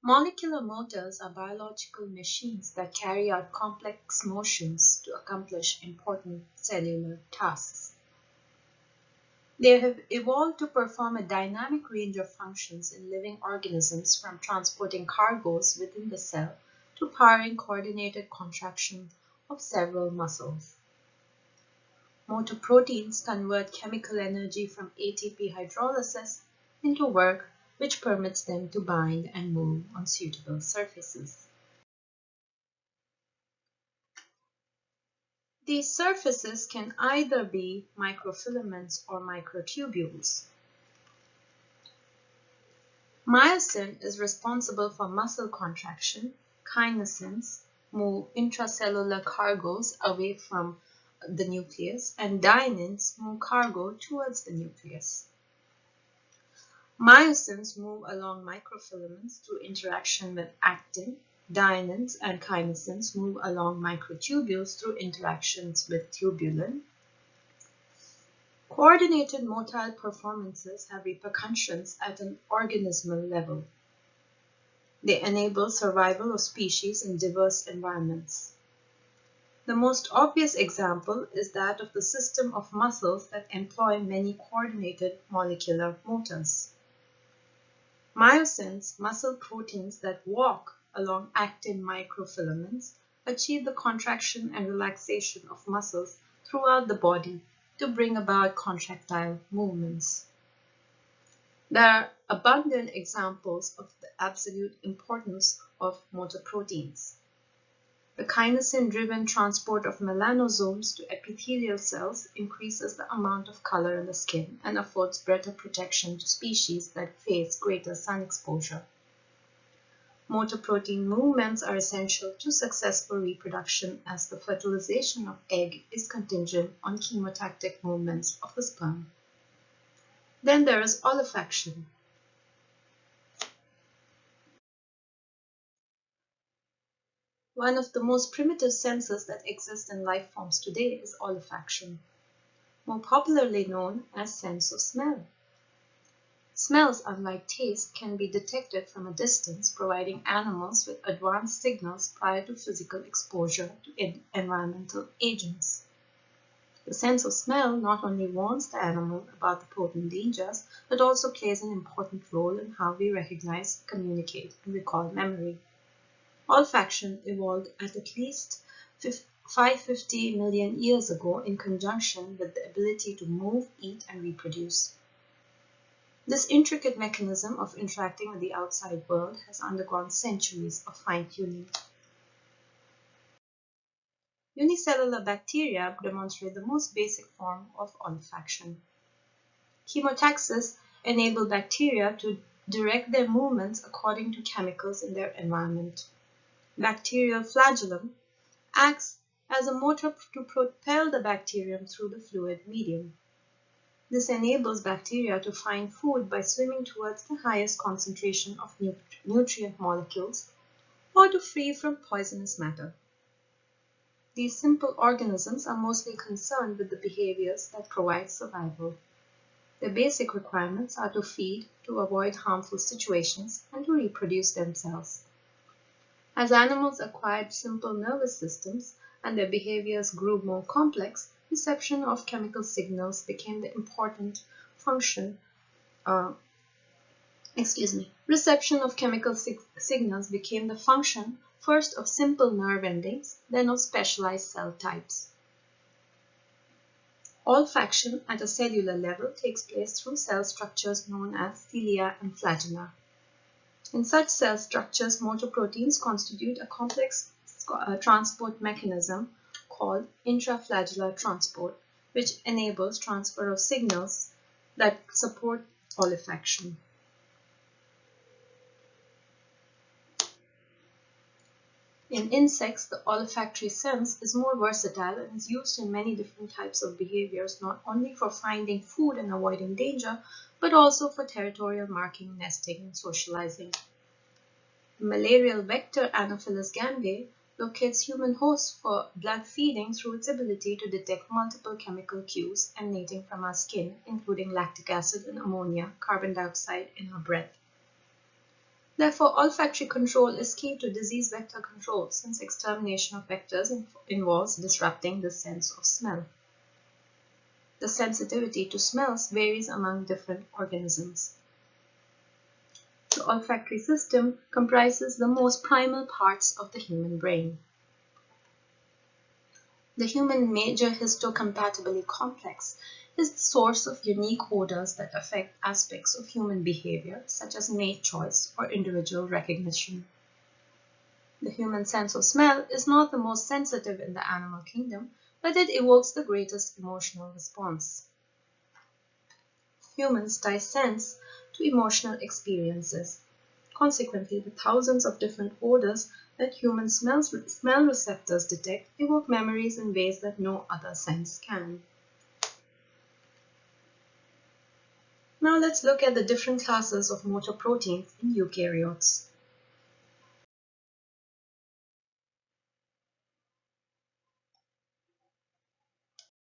Molecular motors are biological machines that carry out complex motions to accomplish important cellular tasks. They have evolved to perform a dynamic range of functions in living organisms, from transporting cargoes within the cell to powering coordinated contraction of several muscles. Motor proteins convert chemical energy from ATP hydrolysis into work which permits them to bind and move on suitable surfaces. These surfaces can either be microfilaments or microtubules. Myosin is responsible for muscle contraction. Kinesins move intracellular cargoes away from the nucleus, and dyneins move cargo towards the nucleus. Myosins move along microfilaments through interaction with actin. Dyneins and kinesins move along microtubules through interactions with tubulin. Coordinated motile performances have repercussions at an organismal level. They enable survival of species in diverse environments. The most obvious example is that of the system of muscles that employ many coordinated molecular motors. Myosins, muscle proteins that walk along actin microfilaments, achieve the contraction and relaxation of muscles throughout the body to bring about contractile movements. There are abundant examples of the absolute importance of motor proteins. The kinesin-driven transport of melanosomes to epithelial cells increases the amount of color in the skin and affords better protection to species that face greater sun exposure. Motor protein movements are essential to successful reproduction, as the fertilization of egg is contingent on chemotactic movements of the sperm. Then there is olfaction. One of the most primitive senses that exist in life forms today is olfaction, more popularly known as sense of smell. Smells, unlike taste, can be detected from a distance, providing animals with advanced signals prior to physical exposure to environmental agents. The sense of smell not only warns the animal about the potent dangers, but also plays an important role in how we recognize, communicate, and recall memory. Olfaction evolved at least 550 million years ago in conjunction with the ability to move, eat, and reproduce. This intricate mechanism of interacting with the outside world has undergone centuries of fine-tuning. Unicellular bacteria demonstrate the most basic form of olfaction. Chemotaxis enable bacteria to direct their movements according to chemicals in their environment. Bacterial flagellum acts as a motor to propel the bacterium through the fluid medium. This enables bacteria to find food by swimming towards the highest concentration of nutrient molecules or to flee from poisonous matter. These simple organisms are mostly concerned with the behaviors that provide survival. Their basic requirements are to feed, to avoid harmful situations, and to reproduce themselves. As animals acquired simple nervous systems and their behaviors grew more complex, reception of chemical signals became the important function. Reception of chemical signals became the function first of simple nerve endings, then of specialized cell types. Olfaction at a cellular level takes place through cell structures known as cilia and flagella. In such cell structures, motor proteins constitute a complex transport mechanism called intraflagellar transport, which enables transfer of signals that support olfaction. In insects, the olfactory sense is more versatile and is used in many different types of behaviors, not only for finding food and avoiding danger, but also for territorial marking, nesting, and socializing. The malarial vector Anopheles gambiae locates human hosts for blood feeding through its ability to detect multiple chemical cues emanating from our skin, including lactic acid and ammonia, carbon dioxide in our breath. Therefore, olfactory control is key to disease vector control, since extermination of vectors involves disrupting the sense of smell. The sensitivity to smells varies among different organisms. The olfactory system comprises the most primal parts of the human brain. The human major histocompatibility complex is the source of unique odors that affect aspects of human behavior, such as mate choice or individual recognition. The human sense of smell is not the most sensitive in the animal kingdom, but it evokes the greatest emotional response. Humans tie sense to emotional experiences. Consequently, the thousands of different odors that human smell receptors detect evoke memories in ways that no other sense can. Now let's look at the different classes of motor proteins in eukaryotes.